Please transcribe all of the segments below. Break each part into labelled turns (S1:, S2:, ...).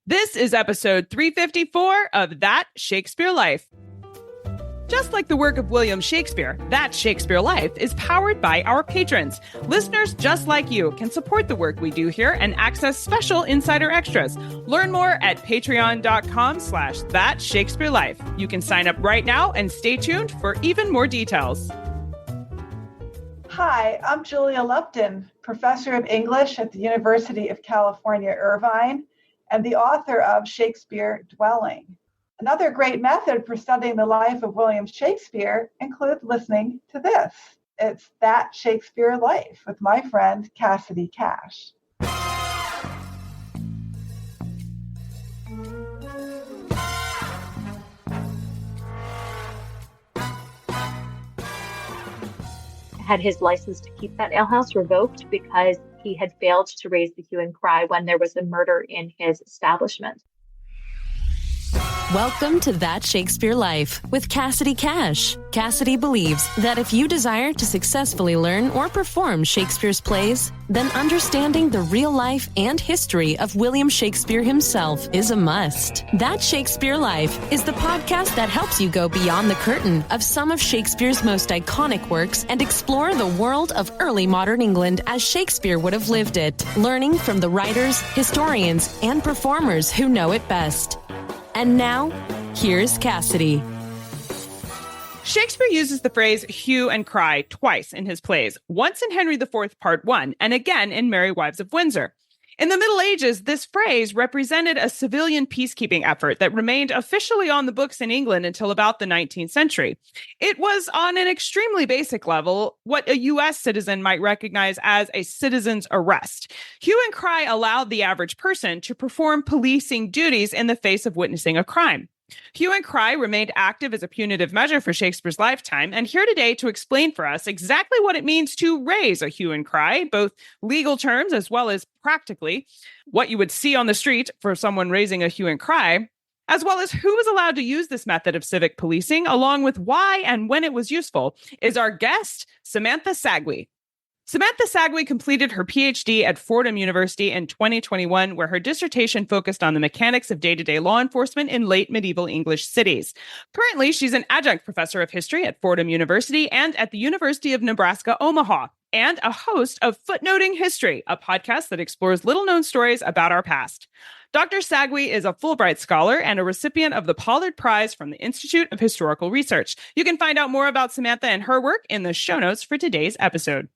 S1: This is episode 354 of That Shakespeare Life. Just like the work of William Shakespeare, That Shakespeare Life is powered by our patrons. Listeners just like you can support the work we do here and access special insider extras. Learn more at patreon.com/That Shakespeare Life. You can sign up right now and stay tuned for even more details.
S2: Hi, I'm Julia Lupton, professor of English at the University of California, Irvine, and the author of Shakespeare Dwelling. Another great method for studying the life of William Shakespeare includes listening to this. It's That Shakespeare Life with my friend Cassidy Cash.
S3: Had his license to keep that alehouse revoked because he had failed to raise the hue and cry when there was a murder in his establishment.
S4: Welcome to That Shakespeare Life with Cassidy Cash. Cassidy believes that if you desire to successfully learn or perform Shakespeare's plays, then understanding the real life and history of William Shakespeare himself is a must. That Shakespeare Life is the podcast that helps you go beyond the curtain of some of Shakespeare's most iconic works and explore the world of early modern England as Shakespeare would have lived it, learning from the writers, historians, and performers who know it best. And now, here's Cassidy.
S1: Shakespeare uses the phrase hue and cry twice in his plays, once in Henry IV, Part 1, and again in *Merry Wives of Windsor. In the Middle Ages, this phrase represented a civilian peacekeeping effort that remained officially on the books in England until about the 19th century. It was, on an extremely basic level, what a U.S. citizen might recognize as a citizen's arrest. Hue and cry allowed the average person to perform policing duties in the face of witnessing a crime. Hue and cry remained active as a punitive measure for Shakespeare's lifetime, and here today to explain for us exactly what it means to raise a hue and cry, both legal terms as well as practically, what you would see on the street for someone raising a hue and cry, as well as who was allowed to use this method of civic policing, along with why and when it was useful, is our guest, Samatha Sagui. Samatha Sagui completed her PhD at Fordham University in 2021, where her dissertation focused on the mechanics of day-to-day law enforcement in late medieval English cities. Currently, she's an adjunct professor of history at Fordham University and at the University of Nebraska, Omaha, and a host of Footnoting History, a podcast that explores little-known stories about our past. Dr. Sagui is a Fulbright Scholar and a recipient of the Pollard Prize from the Institute of Historical Research. You can find out more about Samatha and her work in the show notes for today's episode.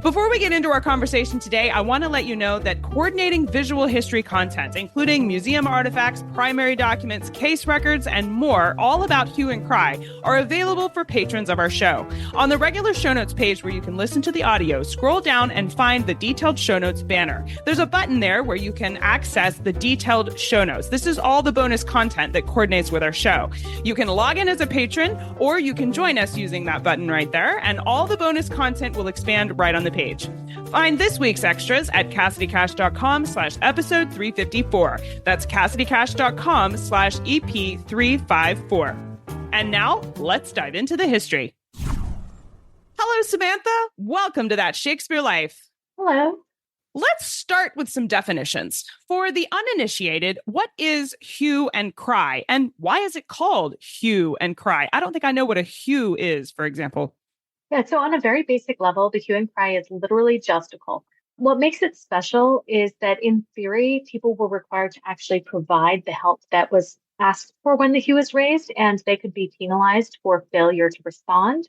S1: Before we get into our conversation today, I want to let you know that coordinating visual history content, including museum artifacts, primary documents, case records, and more, all about hue and cry, are available for patrons of our show. On the regular show notes page where you can listen to the audio, scroll down and find the detailed show notes banner. There's a button there where you can access the detailed show notes. This is all the bonus content that coordinates with our show. You can log in as a patron, or you can join us using that button right there, and all the bonus content will expand right on the page. Find this week's extras at CassidyCash.com/episode 354. That's CassidyCash.com/EP354. And now, let's dive into the history. Hello, Samatha. Welcome to That Shakespeare Life.
S3: Hello.
S1: Let's start with some definitions. For the uninitiated, what is hue and cry? And why is it called hue and cry? I don't think I know what a hue is, for example.
S3: Yeah, so on a very basic level, the hue and cry is literally just a call. What makes it special is that in theory, people were required to actually provide the help that was asked for when the hue is raised, and they could be penalized for failure to respond.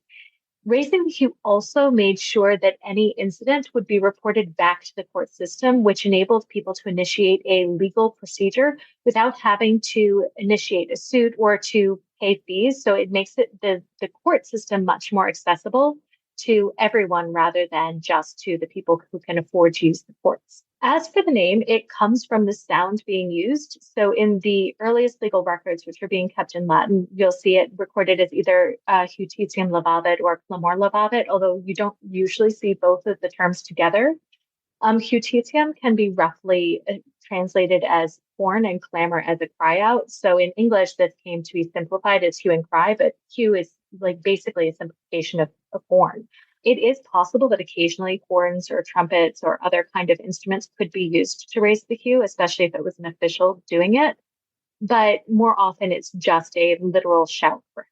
S3: Raising the hue also made sure that any incident would be reported back to the court system, which enabled people to initiate a legal procedure without having to initiate a suit or to pay fees. So it makes it the court system much more accessible to everyone rather than just to the people who can afford to use the courts. As for the name, it comes from the sound being used. So in the earliest legal records, which are being kept in Latin, you'll see it recorded as either Hutitium lavavit or clamor lavavit, although you don't usually see both of the terms together. Hutitium can be roughly translated as horn and clamor as a cry out. So in English, this came to be simplified as hue and cry, but hue is like basically a simplification of horn. It is possible that occasionally horns or trumpets or other kind of instruments could be used to raise the hue, especially if it was an official doing it. But more often it's just a literal shout for.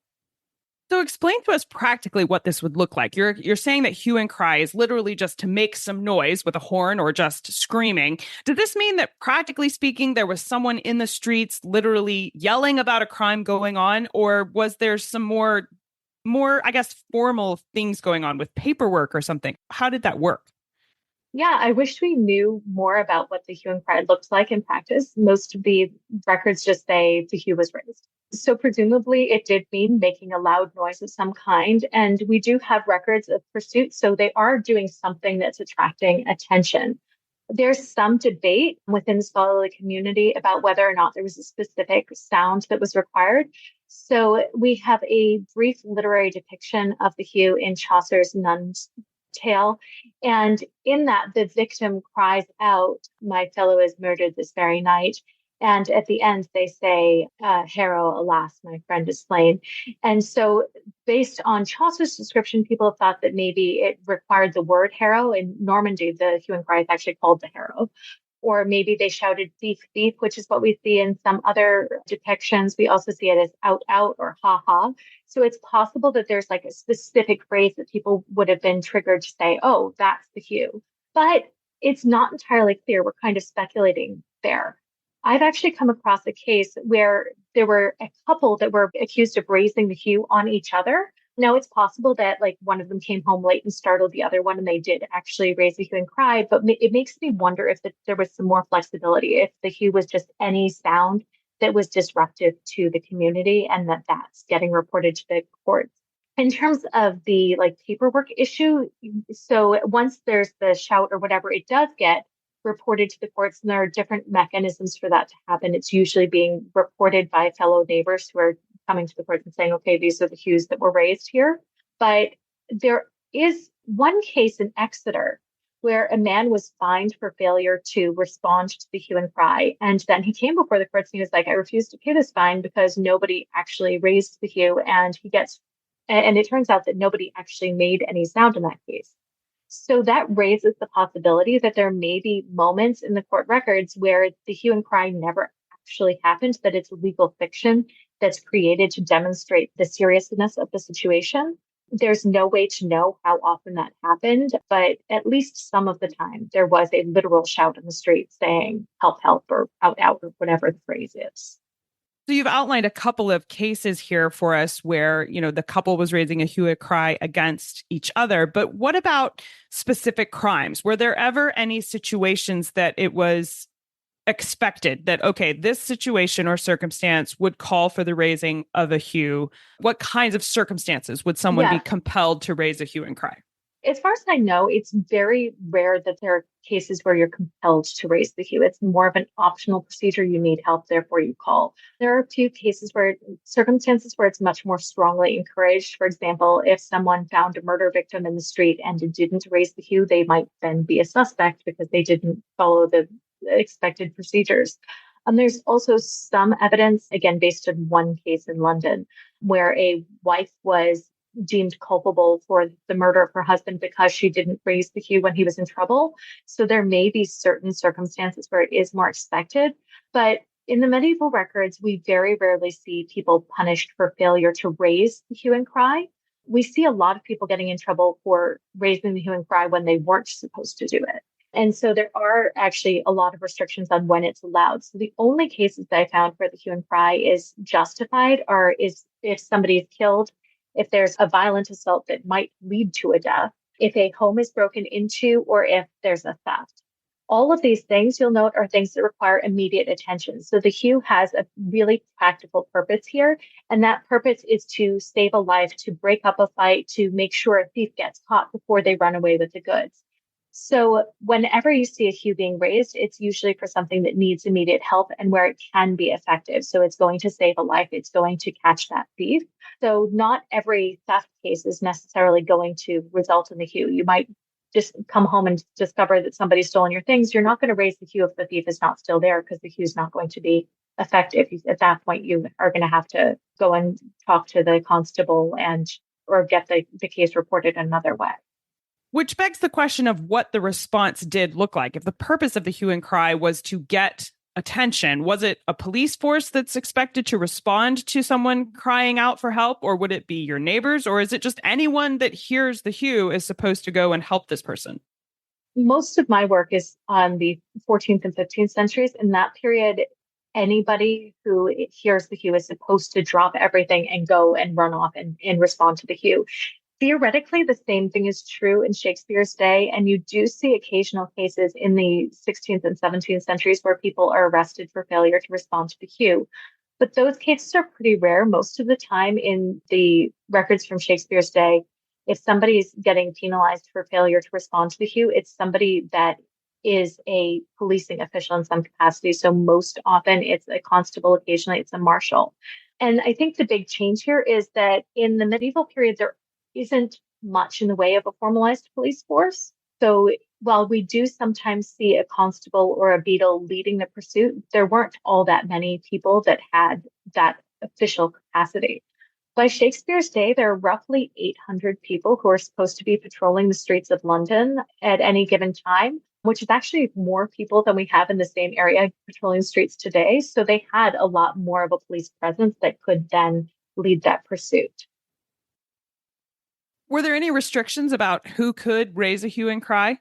S1: So explain to us practically what this would look like. You're saying that hue and cry is literally just to make some noise with a horn or just screaming. Does this mean that practically speaking, there was someone in the streets literally yelling about a crime going on, or was there some more, I guess, formal things going on with paperwork or something? How did that work?
S3: Yeah, I wish we knew more about what the hue and cry looks like in practice. Most of the records just say the hue was raised. So presumably it did mean making a loud noise of some kind. And we do have records of pursuit. So they are doing something that's attracting attention. There's some debate within the scholarly community about whether or not there was a specific sound that was required. So we have a brief literary depiction of the hue in Chaucer's Nun's Tale. And in that, the victim cries out, "My fellow is murdered this very night." And at the end, they say, "Harrow, alas, my friend is slain." And so, based on Chaucer's description, people have thought that maybe it required the word harrow. In Normandy, the hue and cry is actually called the harrow. Or maybe they shouted "thief, thief," which is what we see in some other depictions. We also see it as "out, out," or "ha, ha." So it's possible that there's like a specific phrase that people would have been triggered to say, "Oh, that's the hue." But it's not entirely clear. We're kind of speculating there. I've actually come across a case where there were a couple that were accused of raising the hue on each other. Now, it's possible that like one of them came home late and startled the other one, and they did actually raise the hue and cry. But it makes me wonder if there was some more flexibility, if the hue was just any sound that was disruptive to the community, and that's getting reported to the courts. In terms of the like paperwork issue, so once there's the shout or whatever, it does get reported to the courts, and there are different mechanisms for that to happen. It's usually being reported by fellow neighbors who are coming to the courts and saying, "Okay, these are the hues that were raised here." But there is one case in Exeter where a man was fined for failure to respond to the hue and cry. And then he came before the courts and he was like, "I refuse to pay this fine because nobody actually raised the hue." And it turns out that nobody actually made any sound in that case. So that raises the possibility that there may be moments in the court records where the hue and cry never actually happened, that it's legal fiction that's created to demonstrate the seriousness of the situation. There's no way to know how often that happened, but at least some of the time there was a literal shout in the street saying "help, help," or "out, out," or whatever the phrase is.
S1: So you've outlined a couple of cases here for us where, the couple was raising a hue and cry against each other. But what about specific crimes? Were there ever any situations that it was expected that, okay, this situation or circumstance would call for the raising of a hue? What kinds of circumstances would someone be compelled to raise a hue and cry?
S3: As far as I know, it's very rare that there are cases where you're compelled to raise the hue. It's more of an optional procedure. You need help, therefore you call. There are a few circumstances where it's much more strongly encouraged. For example, if someone found a murder victim in the street and didn't raise the hue, they might then be a suspect because they didn't follow the expected procedures. There's also some evidence, again, based on one case in London, where a wife was deemed culpable for the murder of her husband because she didn't raise the hue when he was in trouble. So there may be certain circumstances where it is more expected. But in the medieval records, we very rarely see people punished for failure to raise the hue and cry. We see a lot of people getting in trouble for raising the hue and cry when they weren't supposed to do it. And so there are actually a lot of restrictions on when it's allowed. So the only cases that I found where the hue and cry is justified is if somebody is killed, if there's a violent assault that might lead to a death, if a home is broken into, or if there's a theft. All of these things, you'll note, are things that require immediate attention. So the hue has a really practical purpose here. And that purpose is to save a life, to break up a fight, to make sure a thief gets caught before they run away with the goods. So whenever you see a hue being raised, it's usually for something that needs immediate help and where it can be effective. So it's going to save a life. It's going to catch that thief. So not every theft case is necessarily going to result in the hue. You might just come home and discover that somebody's stolen your things. You're not going to raise the hue if the thief is not still there because the hue is not going to be effective. At that point, you are going to have to go and talk to the constable or get the case reported another way.
S1: Which begs the question of what the response did look like. If the purpose of the hue and cry was to get attention, was it a police force that's expected to respond to someone crying out for help, or would it be your neighbors, or is it just anyone that hears the hue is supposed to go and help this person?
S3: Most of my work is on the 14th and 15th centuries. In that period, anybody who hears the hue is supposed to drop everything and go and run off and respond to the hue. Theoretically, the same thing is true in Shakespeare's day, and you do see occasional cases in the 16th and 17th centuries where people are arrested for failure to respond to the hue. But those cases are pretty rare. Most of the time in the records from Shakespeare's day, if somebody's getting penalized for failure to respond to the hue, it's somebody that is a policing official in some capacity. So most often it's a constable, occasionally it's a marshal. And I think the big change here is that in the medieval period, there isn't much in the way of a formalized police force. So while we do sometimes see a constable or a beadle leading the pursuit, there weren't all that many people that had that official capacity. By Shakespeare's day, there are roughly 800 people who are supposed to be patrolling the streets of London at any given time, which is actually more people than we have in the same area patrolling the streets today. So they had a lot more of a police presence that could then lead that pursuit.
S1: Were there any restrictions about who could raise a hue and cry?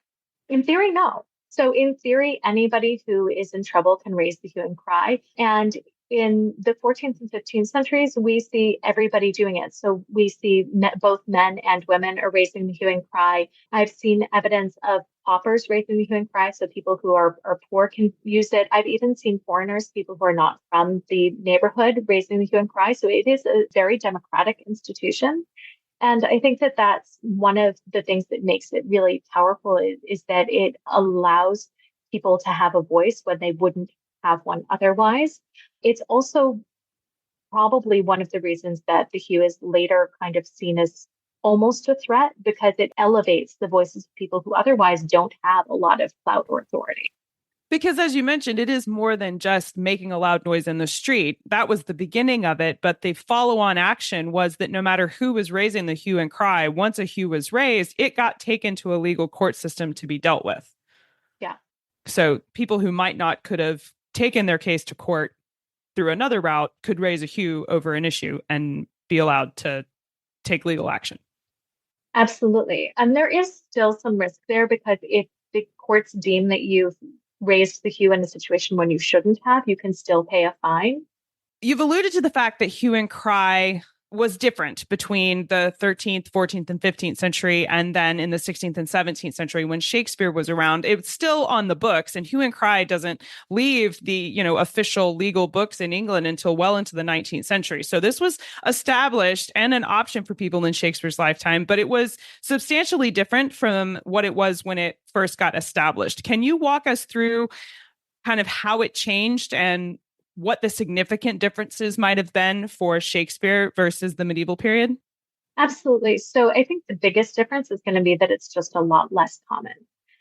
S3: In theory, no. So in theory, anybody who is in trouble can raise the hue and cry. And in the 14th and 15th centuries, we see everybody doing it. So we see both men and women are raising the hue and cry. I've seen evidence of paupers raising the hue and cry. So people who are poor can use it. I've even seen foreigners, people who are not from the neighborhood, raising the hue and cry. So it is a very democratic institution. And I think that that's one of the things that makes it really powerful is that it allows people to have a voice when they wouldn't have one otherwise. It's also probably one of the reasons that the hue is later kind of seen as almost a threat, because it elevates the voices of people who otherwise don't have a lot of clout or authority.
S1: Because as you mentioned, it is more than just making a loud noise in the street. That was the beginning of it. But the follow-on action was that no matter who was raising the hue and cry, once a hue was raised, it got taken to a legal court system to be dealt with.
S3: Yeah.
S1: So people who might not could have taken their case to court through another route could raise a hue over an issue and be allowed to take legal action.
S3: Absolutely. And there is still some risk there, because if the courts deem that you've raised the hue in a situation when you shouldn't have, you can still pay a fine.
S1: You've alluded to the fact that hue and cry was different between the 13th, 14th, and 15th century, and then in the 16th and 17th century when Shakespeare was around. It was still on the books, and hue and cry doesn't leave the, official legal books in England until well into the 19th century. So this was established and an option for people in Shakespeare's lifetime, but it was substantially different from what it was when it first got established. Can you walk us through kind of how it changed and what the significant differences might have been for Shakespeare versus the medieval period?
S3: Absolutely. So I think the biggest difference is going to be that it's just a lot less common.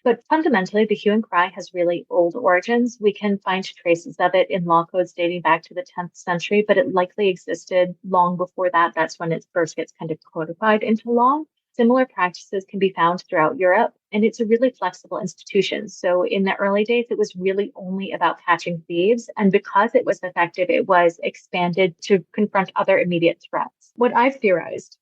S3: But fundamentally, the hue and cry has really old origins. We can find traces of it in law codes dating back to the 10th century, but it likely existed long before that. That's when it first gets kind of codified into law. Similar practices can be found throughout Europe, and it's a really flexible institution. So in the early days, it was really only about catching thieves. And because it was effective, it was expanded to confront other immediate threats. What I've theorized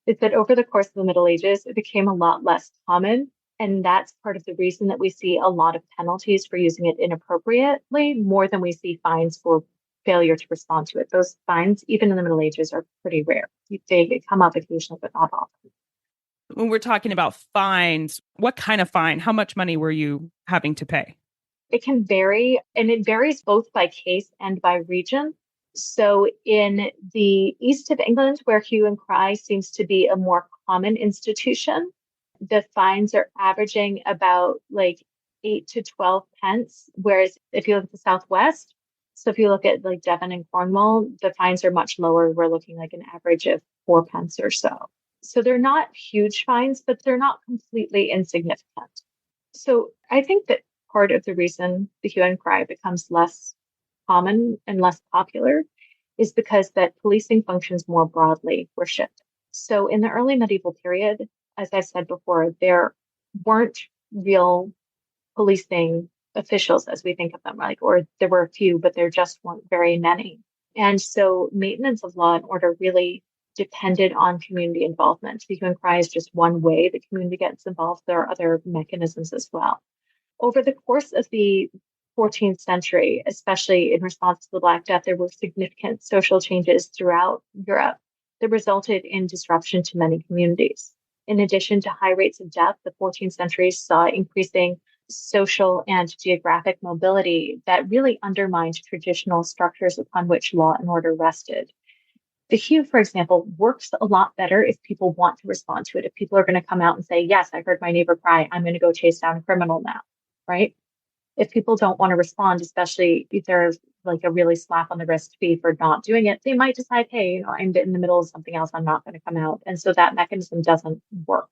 S3: is that over the course of the Middle Ages, it became a lot less common. And that's part of the reason that we see a lot of penalties for using it inappropriately, more than we see fines for failure to respond to it. Those fines, even in the Middle Ages, are pretty rare. They come up occasionally, but not often.
S1: When we're talking about fines, what kind of fine? How much money were you having to pay?
S3: It can vary, and it varies both by case and by region. So in the east of England, where hue and cry seems to be a more common institution, the fines are averaging about like 8 to 12 pence. Whereas if you look at the Southwest, so if you look at like Devon and Cornwall, the fines are much lower. We're looking like an average of 4 pence or so. So they're not huge fines, but they're not completely insignificant. So I think that part of the reason the hue and cry becomes less common and less popular is because that policing functions more broadly were shifted. So in the early medieval period, as I said before, there weren't real policing officials as we think of them, like, or there were a few, but there just weren't very many. And so maintenance of law and order really depended on community involvement. The Hue and Cry is just one way the community gets involved. There are other mechanisms as well. Over the course of the 14th century, especially in response to the Black Death, there were significant social changes throughout Europe that resulted in disruption to many communities. In addition to high rates of death, the 14th century saw increasing social and geographic mobility that really undermined traditional structures upon which law and order rested. The Hue, for example, works a lot better if people want to respond to it. If people are going to come out and say, yes, I heard my neighbor cry, I'm going to go chase down a criminal now, right? If people don't want to respond, especially if there's like a really slap on the wrist fee for not doing it, they might decide, hey, I'm in the middle of something else, I'm not going to come out. And so that mechanism doesn't work.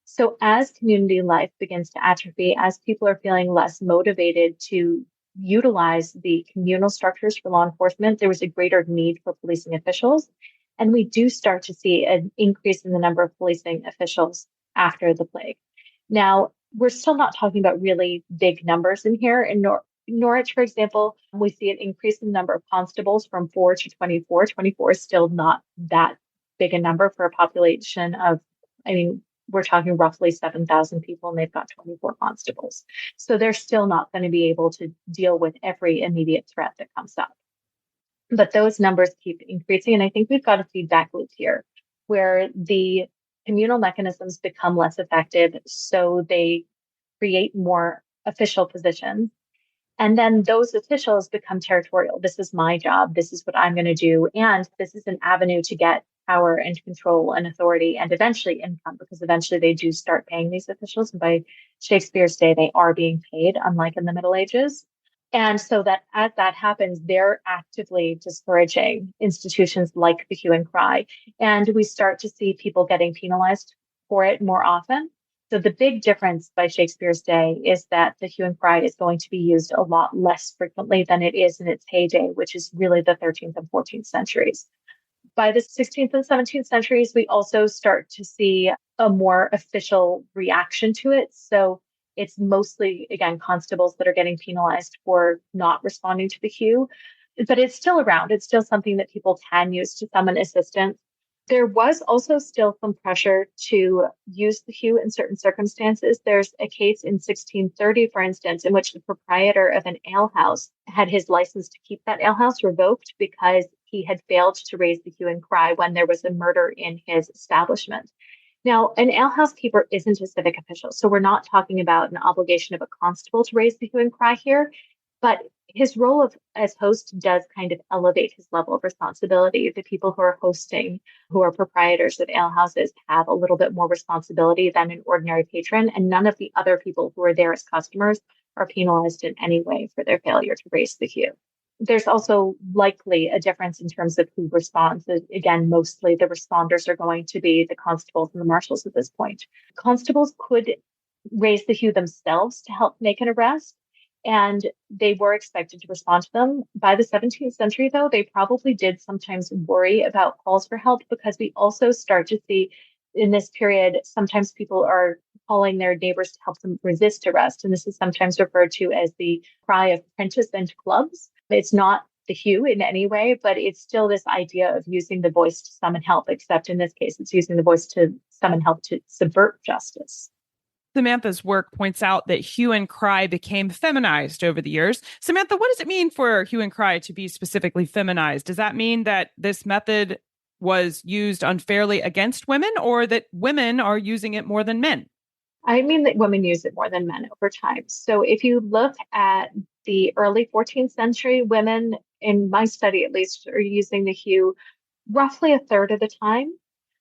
S3: So as community life begins to atrophy, as people are feeling less motivated to utilize the communal structures for law enforcement, there was a greater need for policing officials. And we do start to see an increase in the number of policing officials after the plague. Now, we're still not talking about really big numbers in here. In Norwich, for example, we see an increase in the number of constables from 4 to 24. 24 is still not that big a number for a population of, we're talking roughly 7,000 people, and they've got 24 constables. So they're still not going to be able to deal with every immediate threat that comes up. But those numbers keep increasing. And I think we've got a feedback loop here where the communal mechanisms become less effective. So they create more official positions. And then those officials become territorial. This is my job. This is what I'm going to do. And this is an avenue to get power and control and authority and eventually income, because eventually they do start paying these officials. And by Shakespeare's day, they are being paid, unlike in the Middle Ages. And so that as that happens, they're actively discouraging institutions like the Hue and Cry. And we start to see people getting penalized for it more often. So the big difference by Shakespeare's day is that the Hue and Cry is going to be used a lot less frequently than it is in its heyday, which is really the 13th and 14th centuries. By the 16th and 17th centuries, we also start to see a more official reaction to it. So it's mostly, again, constables that are getting penalized for not responding to the Hue, but it's still around. It's still something that people can use to summon assistance. There was also still some pressure to use the Hue in certain circumstances. There's a case in 1630, for instance, in which the proprietor of an alehouse had his license to keep that alehouse revoked because he had failed to raise the Hue and Cry when there was a murder in his establishment. Now, an alehouse keeper isn't a civic official, so we're not talking about an obligation of a constable to raise the Hue and Cry here, but his role as host does kind of elevate his level of responsibility. The people who are hosting, who are proprietors of alehouses, have a little bit more responsibility than an ordinary patron, and none of the other people who are there as customers are penalized in any way for their failure to raise the Hue. There's also likely a difference in terms of who responds. Again, mostly the responders are going to be the constables and the marshals at this point. Constables could raise the Hue themselves to help make an arrest, and they were expected to respond to them. By the 17th century, though, they probably did sometimes worry about calls for help, because we also start to see in this period, sometimes people are calling their neighbors to help them resist arrest. And this is sometimes referred to as the cry of prentice and clubs. It's not the Hue in any way, but it's still this idea of using the voice to summon help, except in this case, it's using the voice to summon help to subvert justice.
S1: Samantha's work points out that Hue and Cry became feminized over the years. Samantha, what does it mean for Hue and Cry to be specifically feminized? Does that mean that this method was used unfairly against women, or that women are using it more than men?
S3: I mean that women use it more than men over time. So if you look at the early 14th century, women, in my study at least, are using the Hue roughly a third of the time.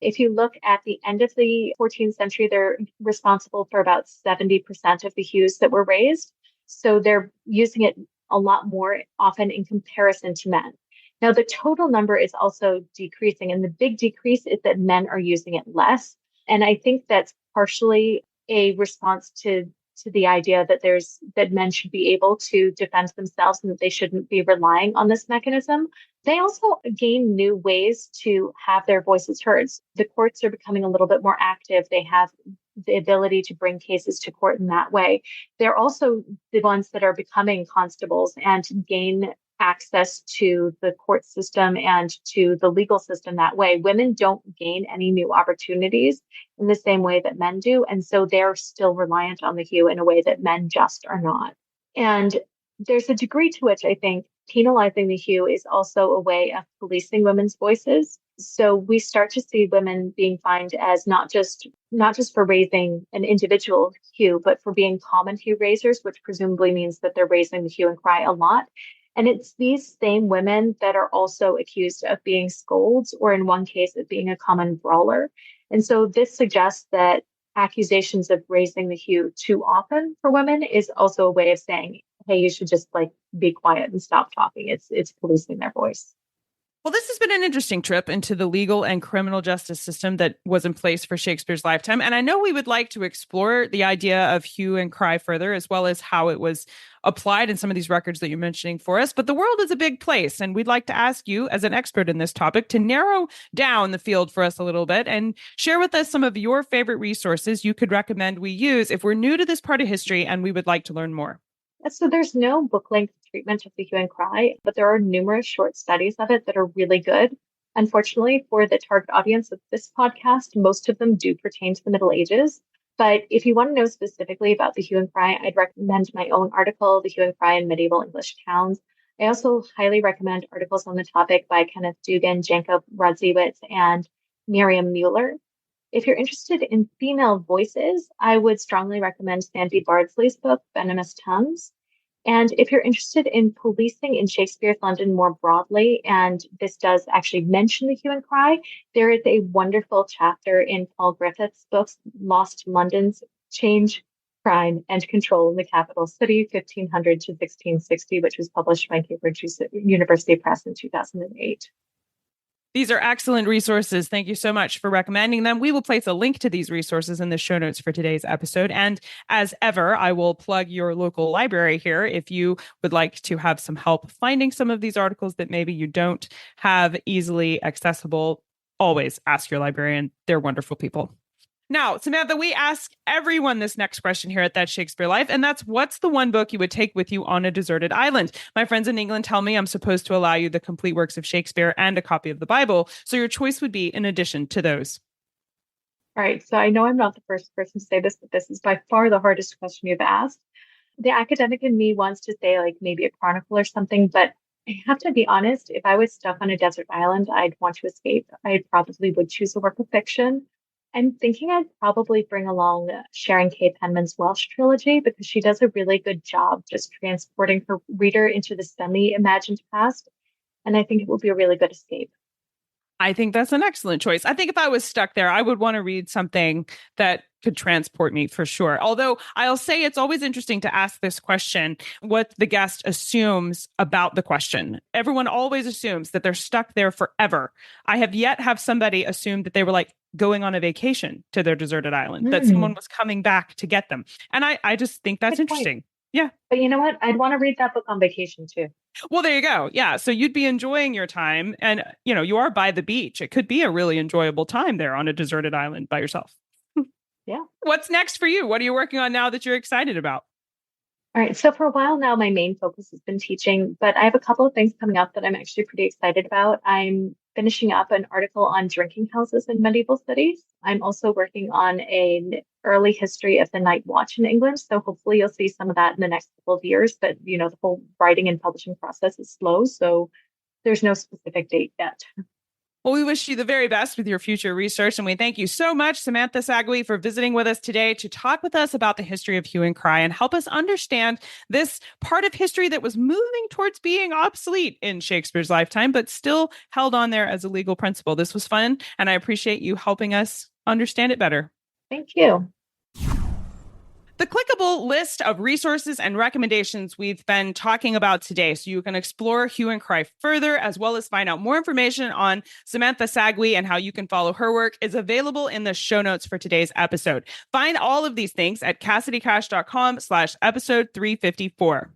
S3: If you look at the end of the 14th century, they're responsible for about 70% of the Hues that were raised. So they're using it a lot more often in comparison to men. Now, the total number is also decreasing, and the big decrease is that men are using it less. And I think that's partially a response to to the idea that men should be able to defend themselves and that they shouldn't be relying on this mechanism. They also gain new ways to have their voices heard. The courts are becoming a little bit more active. They have the ability to bring cases to court in that way. They're also the ones that are becoming constables and gain access to the court system and to the legal system that way. Women don't gain any new opportunities in the same way that men do. And so they're still reliant on the Hue in a way that men just are not. And there's a degree to which I think penalizing the Hue is also a way of policing women's voices. So we start to see women being fined as not just for raising an individual Hue, but for being common Hue raisers, which presumably means that they're raising the Hue and Cry a lot. And it's these same women that are also accused of being scolds, or in one case of being a common brawler. And so this suggests that accusations of raising the Hue too often for women is also a way of saying, hey, you should just be quiet and stop talking. It's policing their voice.
S1: Well, this has been an interesting trip into the legal and criminal justice system that was in place for Shakespeare's lifetime. And I know we would like to explore the idea of Hue and Cry further, as well as how it was applied in some of these records that you're mentioning for us. But the world is a big place, and we'd like to ask you, as an expert in this topic, to narrow down the field for us a little bit and share with us some of your favorite resources you could recommend we use if we're new to this part of history and we would like to learn more.
S3: So there's no book-length treatment of the Hue and Cry, but there are numerous short studies of it that are really good. Unfortunately, for the target audience of this podcast, most of them do pertain to the Middle Ages. But if you want to know specifically about the Hue and Cry, I'd recommend my own article, The Hue and Cry in Medieval English Towns. I also highly recommend articles on the topic by Kenneth Dugan, Janko Radziewicz, and Miriam Mueller. If you're interested in female voices, I would strongly recommend Sandy Bardsley's book, Venomous Tongues. And if you're interested in policing in Shakespeare's London more broadly, and this does actually mention the Hue and Cry, there is a wonderful chapter in Paul Griffith's books, Lost London's Change, Crime, and Control in the Capital City, 1500 to 1660, which was published by Cambridge University Press in 2008.
S1: These are excellent resources. Thank you so much for recommending them. We will place a link to these resources in the show notes for today's episode. And as ever, I will plug your local library here if you would like to have some help finding some of these articles that maybe you don't have easily accessible. Always ask your librarian. They're wonderful people. Now, Samatha, we ask everyone this next question here at That Shakespeare Life, and that's, what's the one book you would take with you on a deserted island? My friends in England tell me I'm supposed to allow you the complete works of Shakespeare and a copy of the Bible, so your choice would be in addition to those.
S3: All right, so I know I'm not the first person to say this, but this is by far the hardest question you've asked. The academic in me wants to say maybe a chronicle or something, but I have to be honest, if I was stuck on a desert island, I'd want to escape. I probably would choose a work of fiction. I'm thinking I'd probably bring along Sharon K. Penman's Welsh trilogy, because she does a really good job just transporting her reader into the semi-imagined past. And I think it will be a really good escape.
S1: I think that's an excellent choice. I think if I was stuck there, I would want to read something that could transport me for sure. Although I'll say it's always interesting to ask this question, what the guest assumes about the question. Everyone always assumes that they're stuck there forever. I have yet have somebody assume that they were going on a vacation to their deserted island, that someone was coming back to get them. And I just think that's interesting. Yeah.
S3: But you know what? I'd want to read that book on vacation too.
S1: Well, there you go. Yeah. So you'd be enjoying your time, and, you are by the beach. It could be a really enjoyable time there on a deserted island by yourself.
S3: Yeah.
S1: What's next for you? What are you working on now that you're excited about?
S3: All right. So for a while now, my main focus has been teaching, but I have a couple of things coming up that I'm actually pretty excited about. I'm finishing up an article on drinking houses in medieval cities. I'm also working on an early history of the night watch in England. So hopefully you'll see some of that in the next couple of years. But, the whole writing and publishing process is slow. So there's no specific date yet.
S1: Well, we wish you the very best with your future research, and we thank you so much, Samatha Sagui, for visiting with us today to talk with us about the history of Hue and Cry and help us understand this part of history that was moving towards being obsolete in Shakespeare's lifetime, but still held on there as a legal principle. This was fun, and I appreciate you helping us understand it better.
S3: Thank you.
S1: The clickable list of resources and recommendations we've been talking about today, so you can explore Hue and Cry further, as well as find out more information on Samatha Sagui and how you can follow her work, is available in the show notes for today's episode. Find all of these things at CassidyCash.com/episode 354.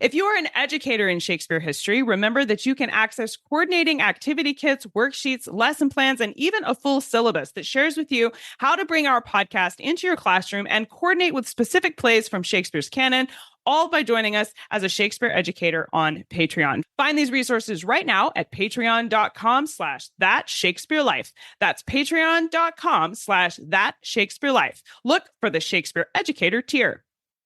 S1: If you are an educator in Shakespeare history, remember that you can access coordinating activity kits, worksheets, lesson plans, and even a full syllabus that shares with you how to bring our podcast into your classroom and coordinate with specific plays from Shakespeare's canon, all by joining us as a Shakespeare educator on Patreon. Find these resources right now at patreon.com/thatshakespearelife. That's patreon.com/thatshakespearelife. Look for the Shakespeare Educator tier.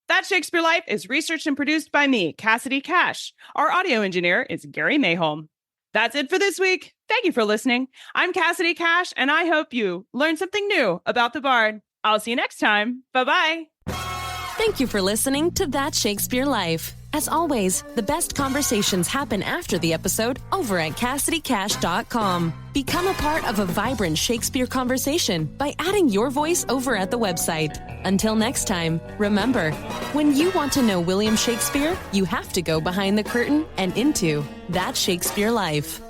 S1: That Shakespeare Life is researched and produced by me, Cassidy Cash. Our audio engineer is Gary Mayholm. That's it for this week. Thank you for listening. I'm Cassidy Cash, and I hope you learned something new about the Bard. I'll see you next time. Bye-bye.
S4: Thank you for listening to That Shakespeare Life. As always, the best conversations happen after the episode over at CassidyCash.com. Become a part of a vibrant Shakespeare conversation by adding your voice over at the website. Until next time, remember, when you want to know William Shakespeare, you have to go behind the curtain and into That Shakespeare Life.